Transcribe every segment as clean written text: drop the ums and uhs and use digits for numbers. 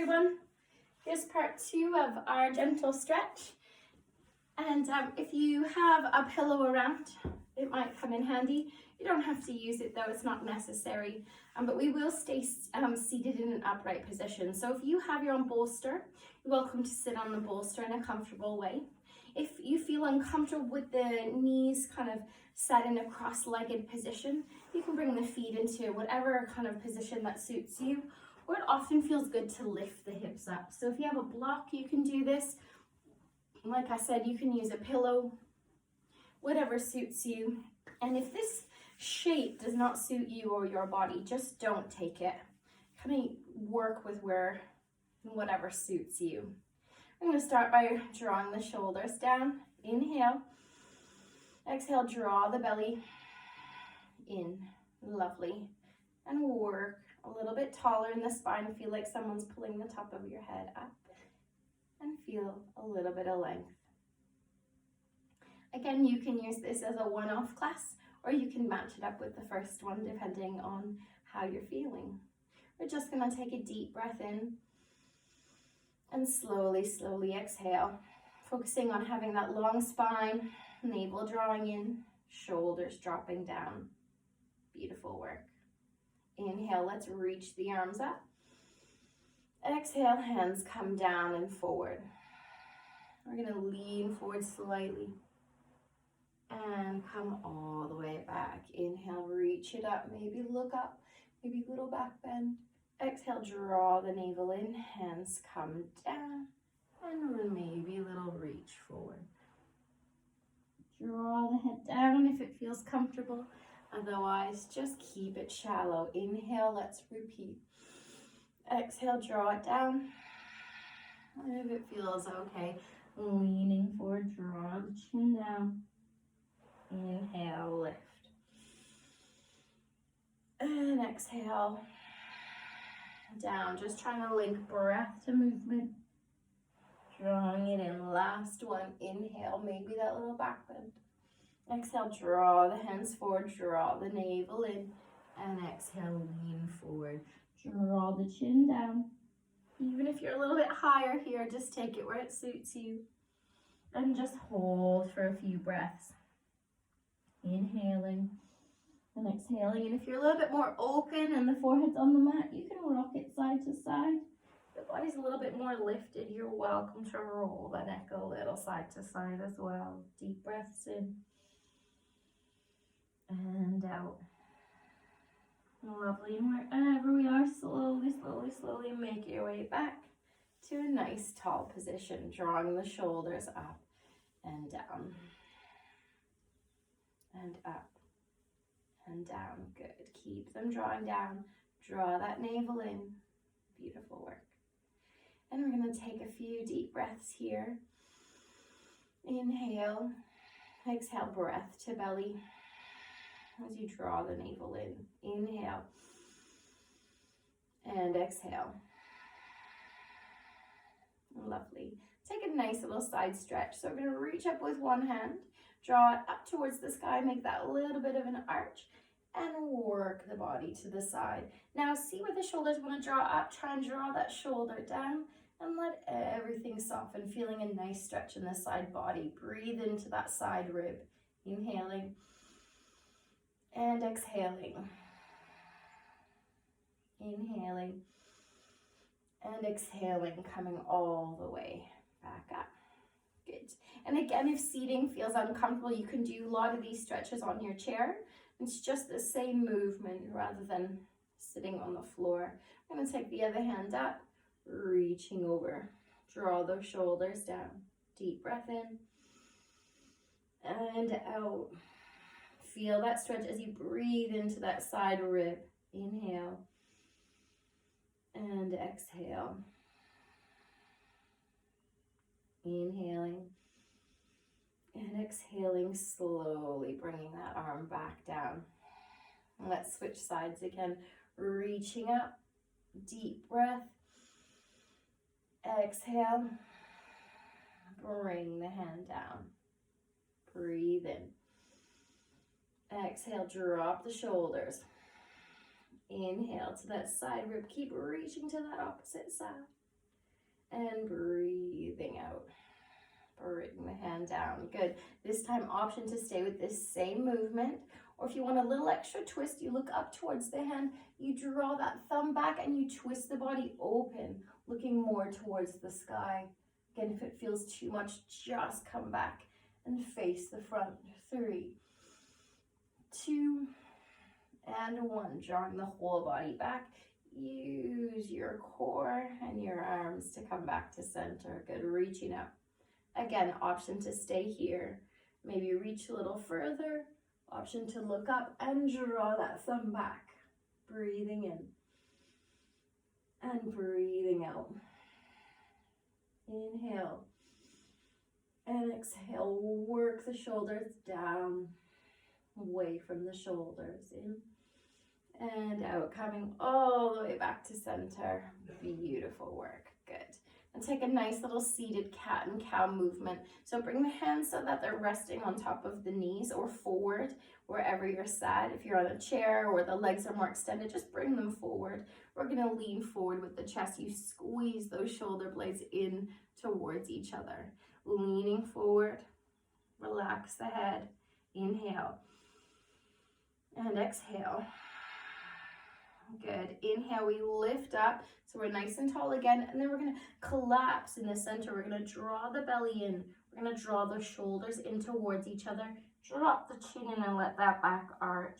everyone. Here's part 2 of our gentle stretch. And if you have a pillow around, it might come in handy. You don't have to use it though, it's not necessary. But we will stay seated in an upright position. So if you have your own bolster, you're welcome to sit on the bolster in a comfortable way. If you feel uncomfortable with the knees kind of set in a cross-legged position, you can bring the feet into whatever kind of position that suits you. Or it often feels good to lift the hips up. So if you have a block, you can do this. Like I said, you can use a pillow, whatever suits you. And if this shape does not suit you or your body, just don't take it. Kind of work with whatever suits you. I'm going to start by drawing the shoulders down. Inhale. Exhale, draw the belly in. Lovely. And work a little bit taller in the spine. Feel like someone's pulling the top of your head up. And feel a little bit of length. Again, you can use this as a one-off class, or you can match it up with the first one depending on how you're feeling. We're just going to take a deep breath in and slowly, slowly exhale, focusing on having that long spine, navel drawing in, shoulders dropping down. Beautiful work. Inhale, let's reach the arms up. Exhale, hands come down and forward. We're going to lean forward slightly and come all the way back. Inhale, reach it up, maybe look up, maybe little back bend. Exhale, draw the navel in, hands come down, and maybe a little reach forward. Draw the head down if it feels comfortable. Otherwise, just keep it shallow. Inhale, let's repeat. Exhale, draw it down. And if it feels okay, leaning forward, draw the chin down. Inhale, lift. And exhale, down. Just trying to link breath to movement. Drawing it in. Last one. Inhale, maybe that little back bend. Exhale, draw the hands forward, draw the navel in, and exhale, lean forward. Draw the chin down. Even if you're a little bit higher here, just take it where it suits you. And just hold for a few breaths. Inhaling and exhaling. And if you're a little bit more open and the forehead's on the mat, you can rock it side to side. If the body's a little bit more lifted, you're welcome to roll the neck a little side to side as well. Deep breaths in. And out. Lovely. And wherever we are, slowly, slowly, slowly make your way back to a nice tall position, drawing the shoulders up and down. And up and down. Good. Keep them drawing down. Draw that navel in. Beautiful work. And we're going to take a few deep breaths here. Inhale. Exhale, breath to belly. As you draw the navel in. Inhale. And exhale. Lovely. Take a nice little side stretch. So we're going to reach up with one hand. Draw it up towards the sky. Make that a little bit of an arch. And work the body to the side. Now see where the shoulders want to draw up. Try and draw that shoulder down. And let everything soften. Feeling a nice stretch in the side body. Breathe into that side rib. Inhaling. And exhaling. Inhaling. And exhaling, coming all the way back up. Good. And again, if seating feels uncomfortable, you can do a lot of these stretches on your chair. It's just the same movement rather than sitting on the floor. I'm going to take the other hand up, reaching over. Draw those shoulders down. Deep breath in. And out. Feel that stretch as you breathe into that side rib. Inhale. And exhale. Inhaling. And exhaling slowly, bringing that arm back down. And let's switch sides again. Reaching up. Deep breath. Exhale. Bring the hand down. Breathe in. Exhale, drop the shoulders. Inhale to that side rib. Keep reaching to that opposite side. And breathing out. Bring the hand down. Good. This time, option to stay with this same movement. Or if you want a little extra twist, you look up towards the hand, you draw that thumb back and you twist the body open, looking more towards the sky. Again, if it feels too much, just come back and face the front. 3, 2, and 1. Drawing the whole body back. Use your core and your arms to come back to center. Good, reaching up. Again, option to stay here. Maybe reach a little further. Option to look up and draw that thumb back. Breathing in and breathing out. Inhale and exhale. Work the shoulders down, away from the shoulders. In and out, coming all the way back to center. Beautiful work. Good. And take a nice little seated cat and cow movement. So bring the hands so that they're resting on top of the knees or forward wherever you're sat. If you're on a chair or the legs are more extended, just bring them forward. We're going to lean forward with the chest. You squeeze those shoulder blades in towards each other. Leaning forward. Relax the head. Inhale. And exhale. Good. Inhale, we lift up. So we're nice and tall again. And then we're going to collapse in the center. We're going to draw the belly in. We're going to draw the shoulders in towards each other. Drop the chin in and let that back arch.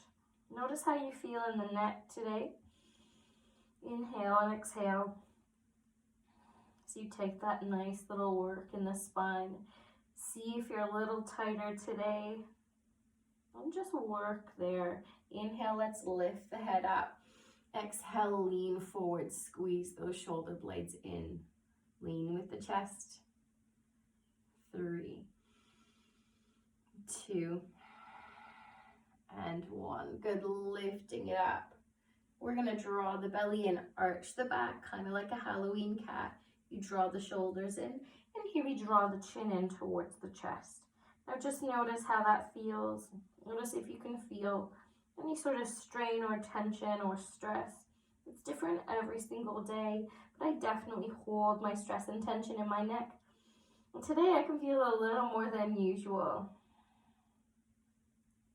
Notice how you feel in the neck today. Inhale and exhale. So you take that nice little work in the spine. See if you're a little tighter today. And just work there. Inhale, let's lift the head up. Exhale, lean forward, squeeze those shoulder blades in. Lean with the chest. 3, 2, and 1. Good, lifting it up. We're gonna draw the belly in, arch the back, kind of like a Halloween cat. You draw the shoulders in, and here we draw the chin in towards the chest. Now just notice how that feels. Notice if you can feel any sort of strain or tension or stress. It's different every single day, but I definitely hold my stress and tension in my neck. And today I can feel a little more than usual.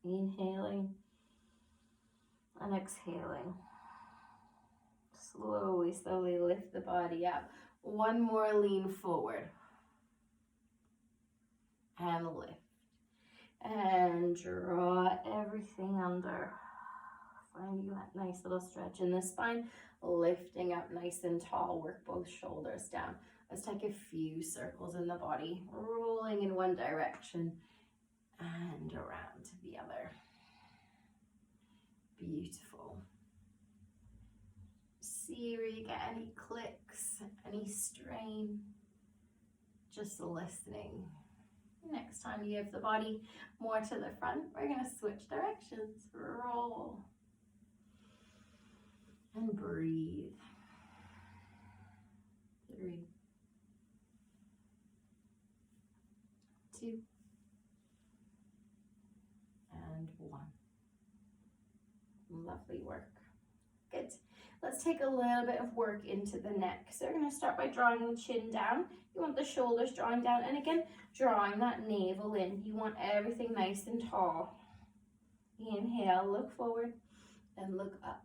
Inhaling and exhaling. Slowly, slowly lift the body up. One more lean forward. And lift. And draw everything under. Finding that nice little stretch in the spine. Lifting up nice and tall. Work both shoulders down. Let's take a few circles in the body. Rolling in one direction and around to the other. Beautiful. See where you get any clicks, any strain. Just listening. Next time you have the body more to the front, we're going to switch directions. Roll. And breathe. 3, 2, and 1. Lovely work. Good. Let's take a little bit of work into the neck. So we're going to start by drawing the chin down. You want the shoulders drawing down, and again, drawing that navel in. You want everything nice and tall. Inhale, look forward, and look up.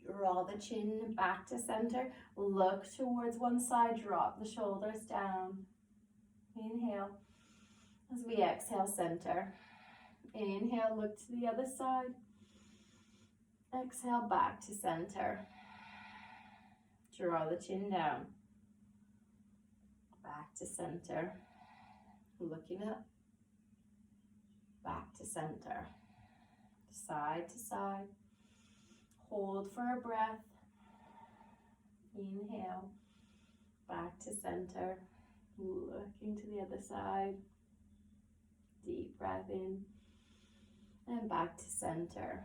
Draw the chin back to center. Look towards one side, drop the shoulders down. Inhale. As we exhale, center. Inhale, look to the other side. Exhale, back to center. Draw the chin down. Back to center. Looking up. Back to center. Side to side. Hold for a breath. Inhale. Back to center. Looking to the other side. Deep breath in. And back to center.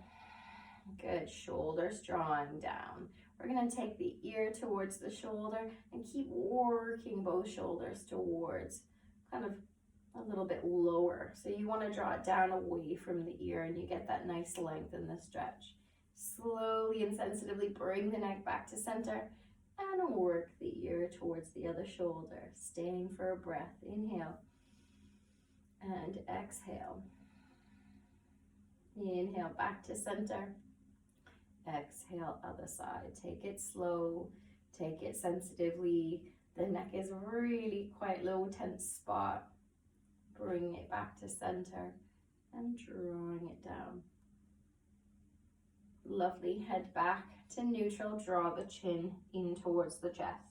Good. Shoulders drawing down. We're going to take the ear towards the shoulder and keep working both shoulders towards kind of a little bit lower. So you want to draw it down away from the ear and you get that nice length in the stretch. Slowly and sensitively bring the neck back to center And work the ear towards the other shoulder, staying for a breath. Inhale and exhale. Inhale, back to center. Exhale, other side. Take it slow, take it sensitively. The neck is really quite low, tense spot. Bring it back to center and drawing it down. Lovely. Head back to neutral. Draw the chin in towards the chest.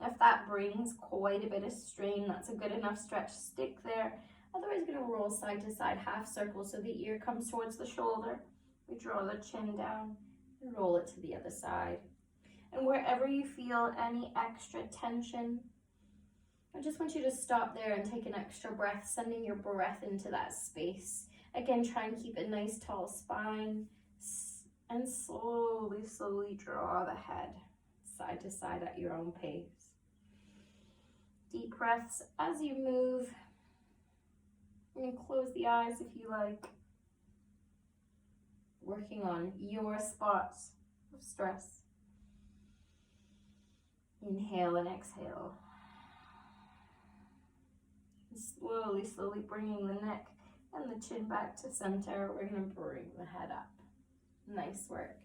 Now, if that brings quite a bit of strain, that's a good enough stretch. Stick there. Otherwise, you're going to roll side to side, half circle, so the ear comes towards the shoulder. We draw the chin down and roll it to the other side. And wherever you feel any extra tension, I just want you to stop there and take an extra breath, sending your breath into that space. Again, try and keep a nice tall spine, and slowly, slowly draw the head side to side at your own pace. Deep breaths as you move. You can close the eyes if you like. Working on your spots of stress. Inhale and exhale. And slowly, slowly bringing the neck and the chin back to center. We're going to bring the head up. Nice work.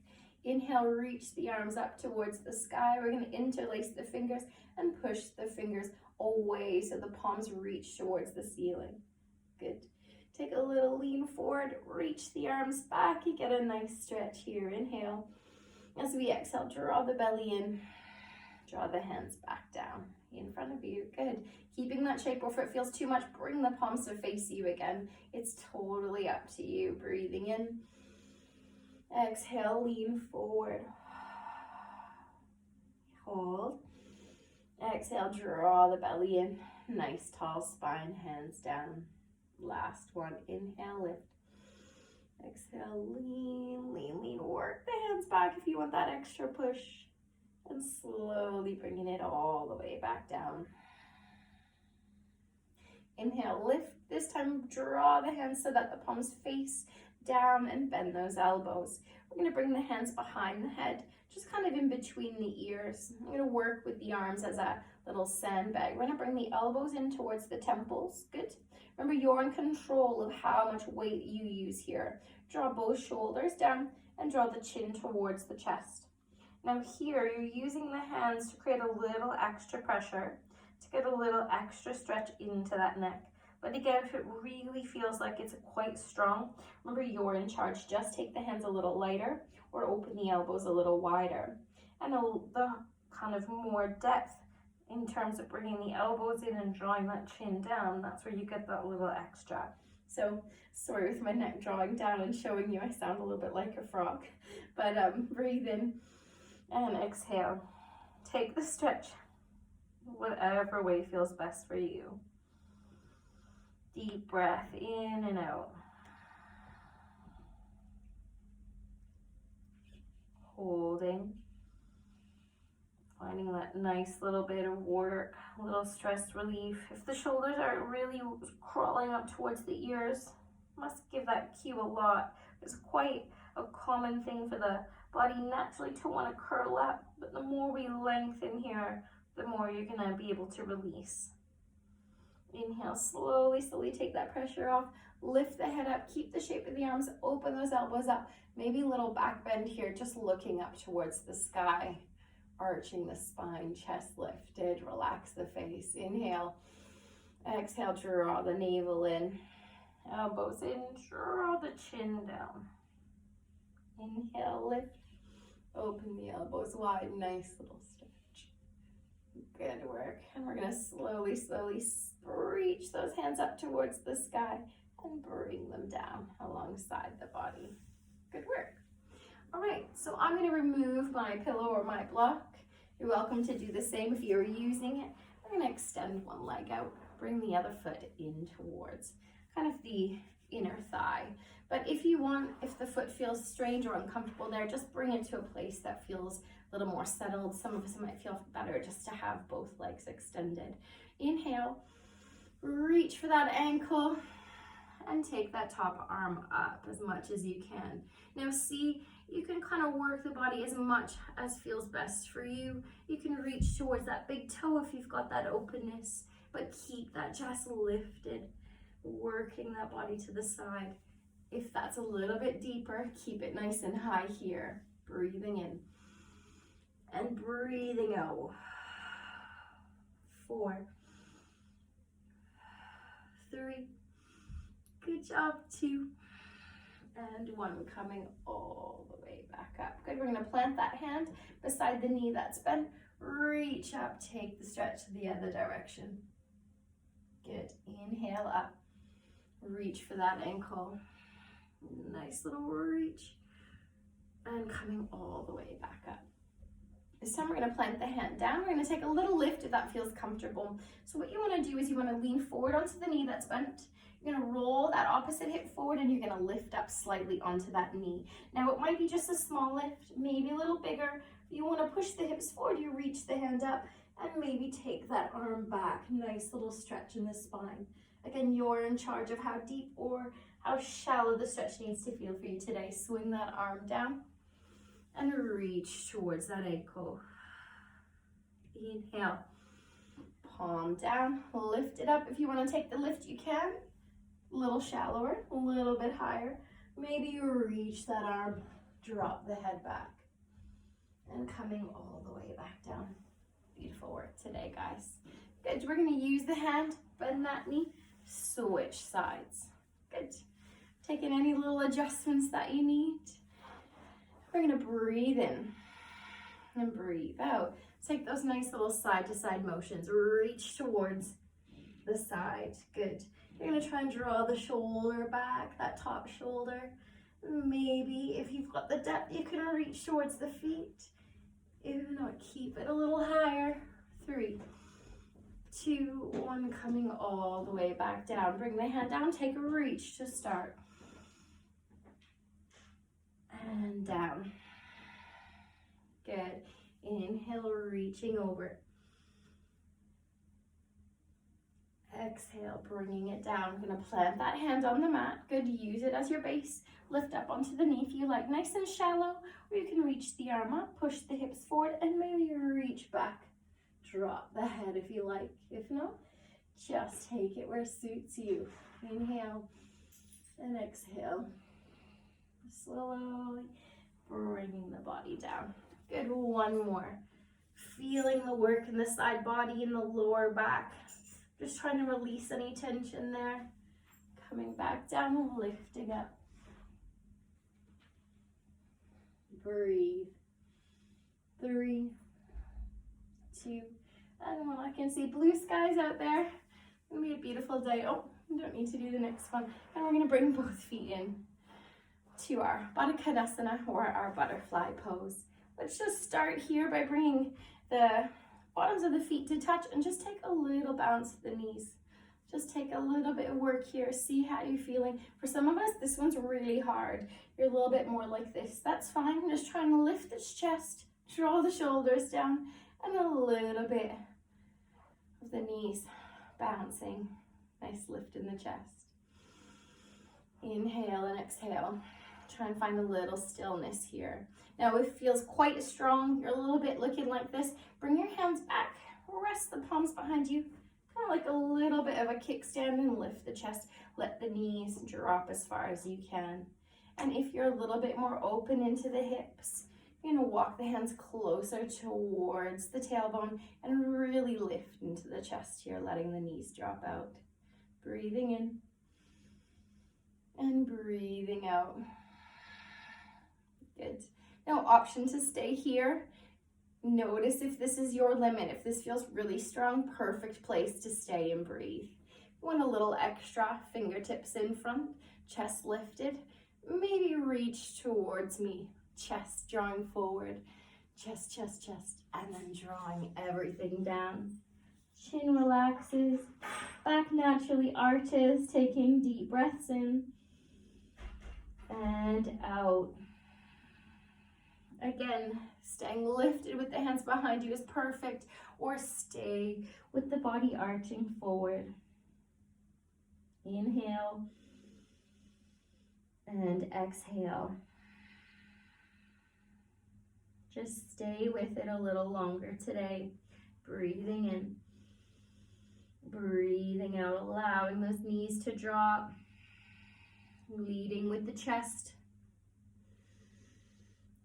Inhale, reach the arms up towards the sky. We're going to interlace the fingers and push the fingers away so the palms reach towards the ceiling. Good. Take a little lean forward, reach the arms back. You get a nice stretch here. Inhale. As we exhale, draw the belly in. Draw the hands back down in front of you. Good. Keeping that shape, or if it feels too much, bring the palms to face you again. It's totally up to you. Breathing in. Exhale, lean forward. Hold. Exhale, draw the belly in. Nice tall spine, hands down. Last one. Inhale, lift. Exhale, lean, lean, lean. Work the hands back if you want that extra push. And slowly bringing it all the way back down. Inhale, lift. This time, draw the hands so that the palms face down and bend those elbows. We're going to bring the hands behind the head, just kind of in between the ears. I'm going to work with the arms as a little sandbag. We're going to bring the elbows in towards the temples. Good. Remember, you're in control of how much weight you use here. Draw both shoulders down and draw the chin towards the chest. Now here, you're using the hands to create a little extra pressure, to get a little extra stretch into that neck. But again, if it really feels like it's quite strong, remember, you're in charge. Just take the hands a little lighter or open the elbows a little wider. And the kind of more depth in terms of bringing the elbows in and drawing that chin down, that's where you get that little extra. So, sorry with my neck drawing down and showing you, I sound a little bit like a frog. But breathe in and exhale. Take the stretch, whatever way feels best for you. Deep breath in and out. Holding. Finding that nice little bit of work, a little stress relief. If the shoulders are really crawling up towards the ears, must give that cue a lot. It's quite a common thing for the body naturally to want to curl up, but the more we lengthen here, the more you're going to be able to release. Inhale, slowly, slowly take that pressure off. Lift the head up, keep the shape of the arms, open those elbows up. Maybe a little back bend here, just looking up towards the sky. Arching the spine, chest lifted, relax the face. Inhale, exhale, draw the navel in. Elbows in, draw the chin down. Inhale, lift, open the elbows wide, nice little stretch. Good work. And we're going to slowly, slowly reach those hands up towards the sky and bring them down alongside the body. Good work. All right, so I'm going to remove my pillow or my block. You're welcome to do the same if you're using it. I'm going to extend one leg out, bring the other foot in towards kind of the inner thigh. But if you want, if the foot feels strange or uncomfortable there, just bring it to a place that feels a little more settled. Some of us might feel better just to have both legs extended. Inhale, reach for that ankle and take that top arm up as much as you can. Now see, You can kind of work the body as much as feels best for you. You can reach towards that big toe if you've got that openness, but keep that chest lifted, working that body to the side. If that's a little bit deeper, keep it nice and high here. Breathing in and breathing out. 4, 3, good job, 2, and 1, coming all the way back up. Good, we're gonna plant that hand beside the knee that's bent, reach up, take the stretch to the other direction. Good, inhale up, reach for that ankle, nice little reach, and coming all the way back up. This time we're going to plant the hand down. We're going to take a little lift if that feels comfortable. So what you want to do is you want to lean forward onto the knee that's bent. You're going to roll that opposite hip forward and you're going to lift up slightly onto that knee. Now it might be just a small lift, maybe a little bigger. If you want to push the hips forward, you reach the hand up and maybe take that arm back. Nice little stretch in the spine. Again, you're in charge of how deep or how shallow the stretch needs to feel for you today. Swing that arm down and reach towards that ankle. Inhale, palm down, lift it up. If you want to take the lift, you can. A little shallower, a little bit higher. Maybe you reach that arm, drop the head back, and coming all the way back down. Beautiful work today, guys. Good, we're going to use the hand, bend that knee, switch sides. Good. Taking any little adjustments that you need. We're going to breathe in and breathe out. Take those nice little side to side motions. Reach towards the side. Good. You're going to try and draw the shoulder back, that top shoulder. Maybe if you've got the depth, you can reach towards the feet. If not, keep it a little higher. 3, 2, 1, coming all the way back down. Bring the hand down, take a reach to start. And down. Good. Inhale, reaching over. Exhale, bringing it down. I'm going to plant that hand on the mat. Good. Use it as your base. Lift up onto the knee if you like. Nice and shallow. Or you can reach the arm up, push the hips forward, and maybe reach back. Drop the head if you like. If not, just take it where it suits you. Inhale and exhale. Slowly bringing the body down. Good, 1 more. Feeling the work in the side body and the lower back. Just trying to release any tension there. Coming back down, lifting up. Breathe. 3, 2, and 1. I can see blue skies out there. It's gonna be a beautiful day. Oh, I don't need to do the next one. And we're gonna bring both feet in to our Baddha Konasana, or our butterfly pose. Let's just start here by bringing the bottoms of the feet to touch and just take a little bounce at the knees. Just take a little bit of work here. See how you're feeling. For some of us, this one's really hard. You're a little bit more like this. That's fine. Just trying to lift this chest, draw the shoulders down, and a little bit of the knees bouncing. Nice lift in the chest. Inhale and exhale. Try and find a little stillness here. Now if it feels quite strong, you're a little bit looking like this, bring your hands back, rest the palms behind you, kind of like a little bit of a kickstand, and lift the chest. Let the knees drop as far as you can. And if you're a little bit more open into the hips, you're going to walk the hands closer towards the tailbone and really lift into the chest here, letting the knees drop out. Breathing in and breathing out. Good. Now, option to stay here. Notice if this is your limit. If this feels really strong, perfect place to stay and breathe. You want a little extra, fingertips in front, chest lifted. Maybe reach towards me, chest drawing forward, chest, chest, chest, and then drawing everything down. Chin relaxes, back naturally arches, taking deep breaths in and out. Again, staying lifted with the hands behind you is perfect, or stay with the body arching forward. Inhale and exhale. Just stay with it a little longer today. Breathing in, breathing out, allowing those knees to drop, leading with the chest.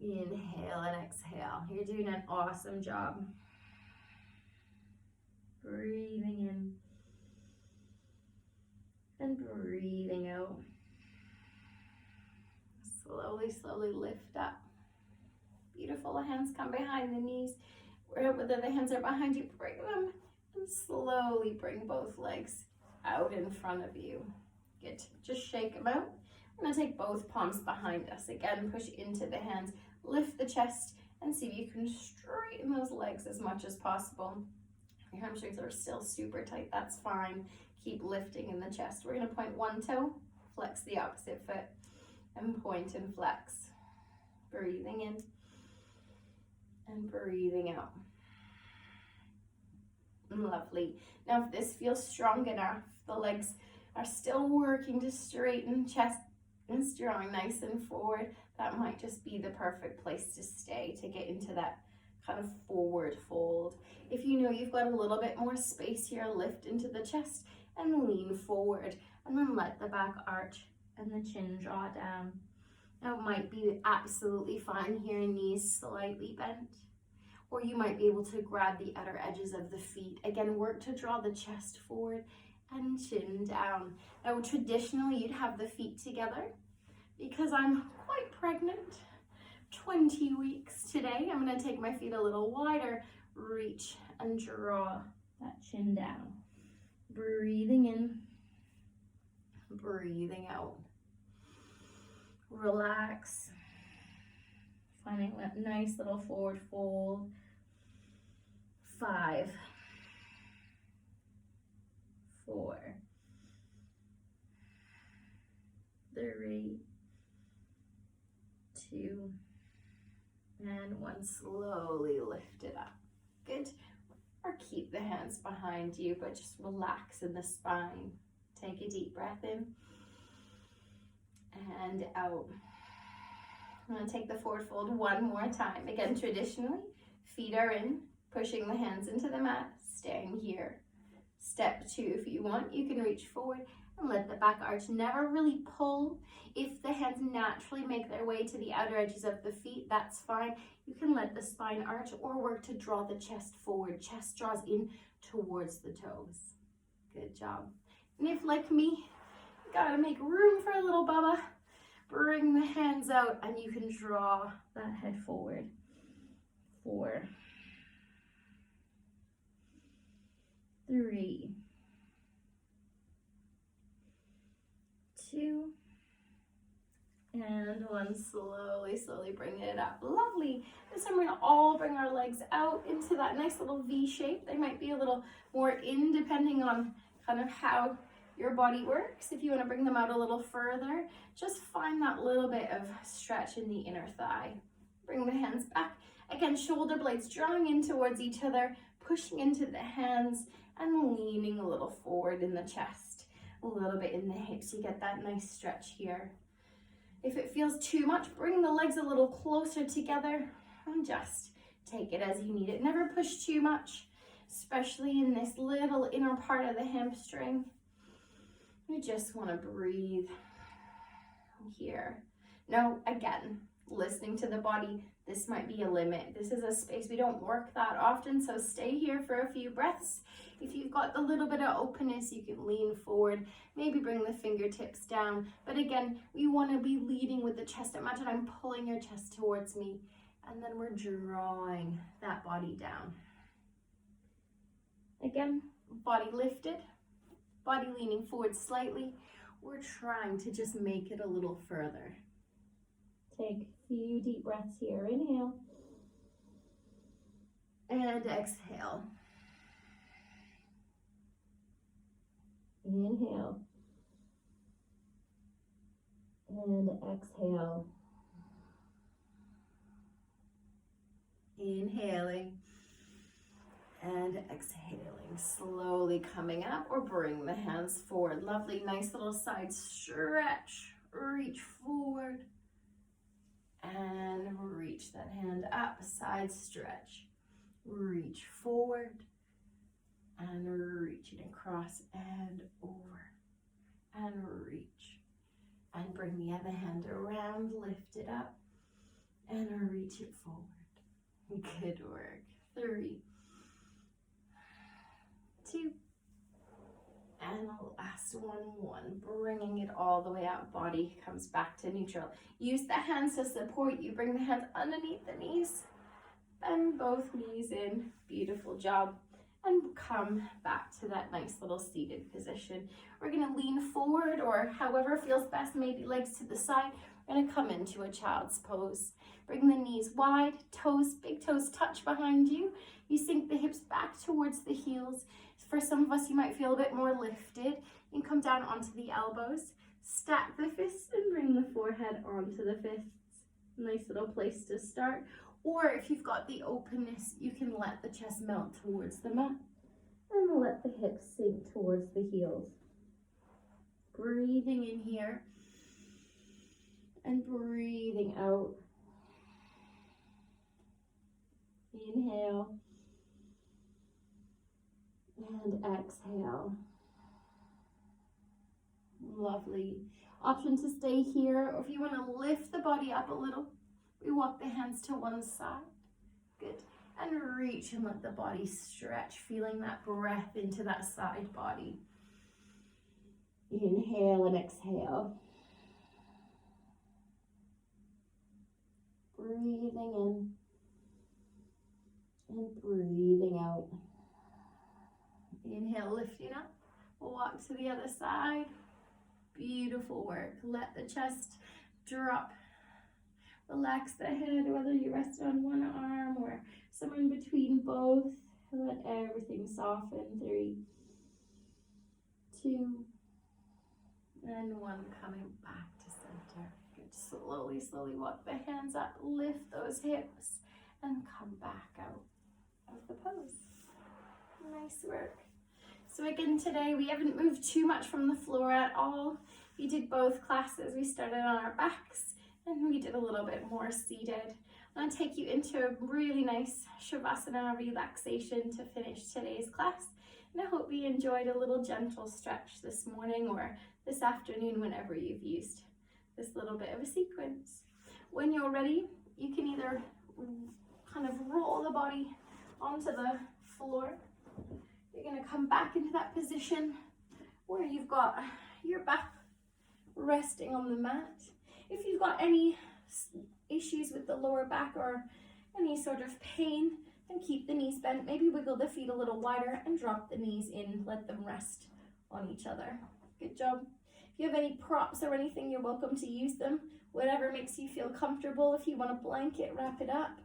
Inhale and exhale. You're doing an awesome job. Breathing in and breathing out. Slowly, slowly lift up. Beautiful. The hands come behind the knees. Whether the hands are behind you, bring them and slowly bring both legs out in front of you. Good. Just shake them out. I'm going to take both palms behind us. Again, push into the hands. Lift the chest and see if you can straighten those legs as much as possible. Your hamstrings are still super tight. That's fine. Keep lifting in the chest. We're going to point one toe, flex the opposite foot, and point and flex. Breathing in and breathing out. Lovely. Now, if this feels strong enough, the legs are still working to straighten, chest is drawing nice and forward, that might just be the perfect place to stay, to get into that kind of forward fold. If you know you've got a little bit more space here, lift into the chest and lean forward, and then let the back arch and the chin draw down. Now, it might be absolutely fine here, knees slightly bent, or you might be able to grab the outer edges of the feet. Again, work to draw the chest forward and chin down. Now, traditionally, you'd have the feet together. Because I'm quite pregnant, 20 weeks today, I'm going to take my feet a little wider, reach and draw that chin down. Breathing in, breathing out. Relax, finding that nice little forward fold. 5, 4, 3, 2, and 1. Slowly lift it up. Good. Or keep the hands behind you, but just relax in the spine. Take a deep breath in and out. I'm going to take the forward fold one more time. Again, traditionally, feet are in, pushing the hands into the mat, staying here. Step 2, if you want, you can reach forward and let the back arch. Never really pull. If the hands naturally make their way to the outer edges of the feet, that's fine. You can let the spine arch or work to draw the chest forward. Chest draws in towards the toes. Good job. And if, like me, you gotta make room for a little Bubba, bring the hands out and you can draw that head forward. 4, 3, 2, and 1. Slowly, slowly bring it up. Lovely. This time we're going to all bring our legs out into that nice little V shape. They might be a little more in depending on kind of how your body works. If you want to bring them out a little further, just find that little bit of stretch in the inner thigh. Bring the hands back. Again, shoulder blades drawing in towards each other, pushing into the hands and leaning a little forward in the chest, a little bit in the hips. You get that nice stretch here. If it feels too much, bring the legs a little closer together and just take it as you need it. Never push too much, especially in this little inner part of the hamstring. You just want to breathe here. Now, again, listening to the body, this might be a limit. This is a space we don't work that often, so stay here for a few breaths. If you've got a little bit of openness, you can lean forward, maybe bring the fingertips down. But again, we want to be leading with the chest. Imagine I'm pulling your chest towards me, and then we're drawing that body down. Again, body lifted, body leaning forward slightly. We're trying to just make it a little further. Take a few deep breaths here. Inhale and exhale. Inhale and exhale. Inhaling and exhaling. Slowly coming up, or bring the hands forward. Lovely, nice little side stretch. Reach forward and reach that hand up, side stretch. Reach forward and reach it across and over and reach. And bring the other hand around, lift it up and reach it forward. Good work. 3, 2, and last one. Bringing it all the way out. Body comes back to neutral. Use the hands to support you. Bring the hands underneath the knees. Bend both knees in. Beautiful job. And come back to that nice little seated position. We're going to lean forward, or however feels best, maybe legs to the side. We're going to come into a child's pose. Bring the knees wide, toes, big toes touch behind you. You sink the hips back towards the heels. For some of us, you might feel a bit more lifted. You can come down onto the elbows, stack the fists and bring the forehead onto the fists. Nice little place to start. Or if you've got the openness, you can let the chest melt towards the mat and let the hips sink towards the heels. Breathing in here and breathing out. Inhale and exhale. Lovely. Option to stay here, or if you want to lift the body up a little, we walk the hands to one side. Good. And reach and let the body stretch, feeling that breath into that side body. Inhale and exhale. Breathing in and breathing out. Inhale, lifting up. We'll walk to the other side. Beautiful work. Let the chest drop. Relax the head, whether you rest on one arm or somewhere in between both. Let everything soften. 3, 2, and 1. Coming back to center. Good. Slowly walk the hands up. Lift those hips and come back out of the pose. Nice work. So again, today we haven't moved too much from the floor at all. We did both classes. We started on our backs and we did a little bit more seated. I'm going to take you into a really nice Shavasana relaxation to finish today's class. And I hope you enjoyed a little gentle stretch this morning or this afternoon, whenever you've used this little bit of a sequence. When you're ready, you can either kind of roll the body onto the floor. You're going to come back into that position where you've got your back resting on the mat. If you've got any issues with the lower back or any sort of pain, then keep the knees bent. Maybe wiggle the feet a little wider and drop the knees in. Let them rest on each other. Good job. If you have any props or anything, you're welcome to use them. Whatever makes you feel comfortable. If you want a blanket, wrap it up.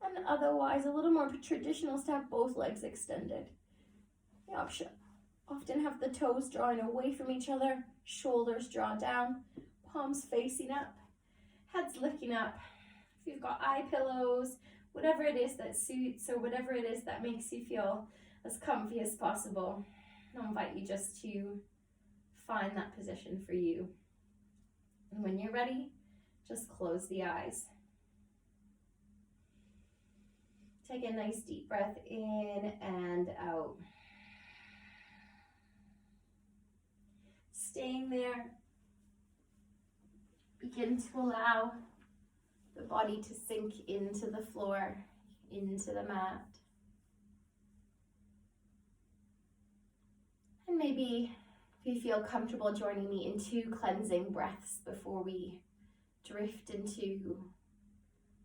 And otherwise, a little more traditional is to have both legs extended. You often have the toes drawing away from each other, shoulders draw down, palms facing up, heads looking up. If you've got eye pillows, whatever it is that suits or whatever it is that makes you feel as comfy as possible, I'll invite you just to find that position for you. And when you're ready, just close the eyes. Take a nice deep breath in and out. Staying there, begin to allow the body to sink into the floor, into the mat. And maybe if you feel comfortable joining me in 2 cleansing breaths before we drift into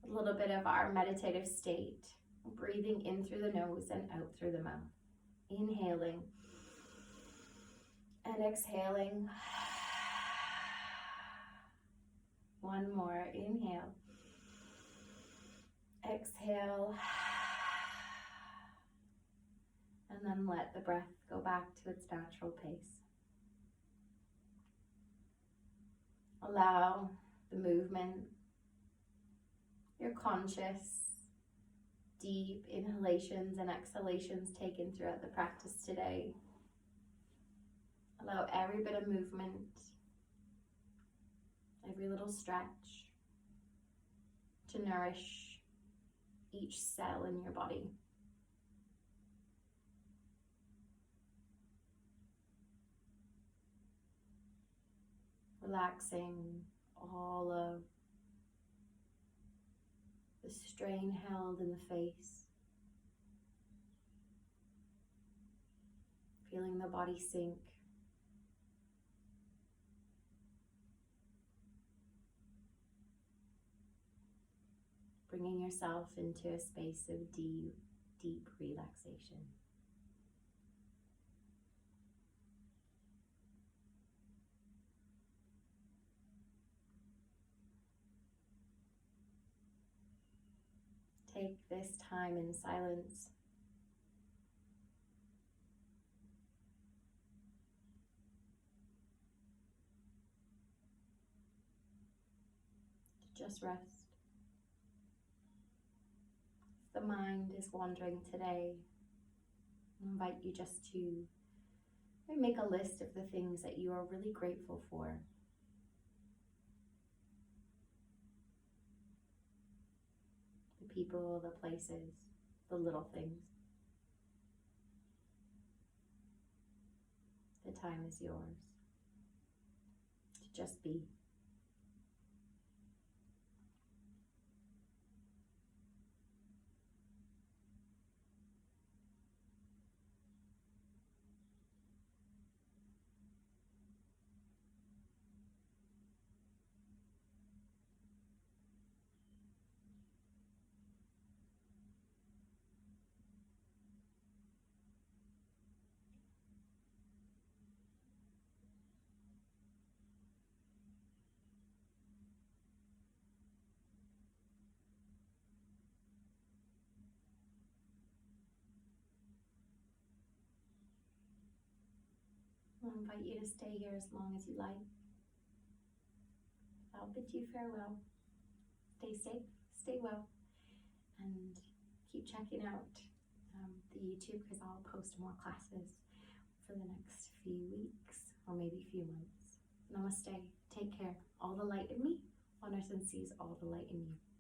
a little bit of our meditative state. Breathing in through the nose and out through the mouth. Inhaling and exhaling. One more. Inhale. Exhale. And then let the breath go back to its natural pace. Allow the movement, your conscious, deep inhalations and exhalations taken throughout the practice today. Allow every bit of movement, every little stretch, to nourish each cell in your body. Relaxing all of the strain held in the face. Feeling the body sink. Bringing yourself into a space of deep, deep relaxation. Take this time in silence to just rest. If the mind is wandering today, I invite you just to make a list of the things that you are really grateful for. The people, the places, the little things. The time is yours to just be. I'll invite you to stay here as long as you like. I'll bid you farewell. Stay safe, stay well, and keep checking out the YouTube, because I'll post more classes for the next few weeks or maybe few months. Namaste. Take care. All the light in me honors and sees all the light in you.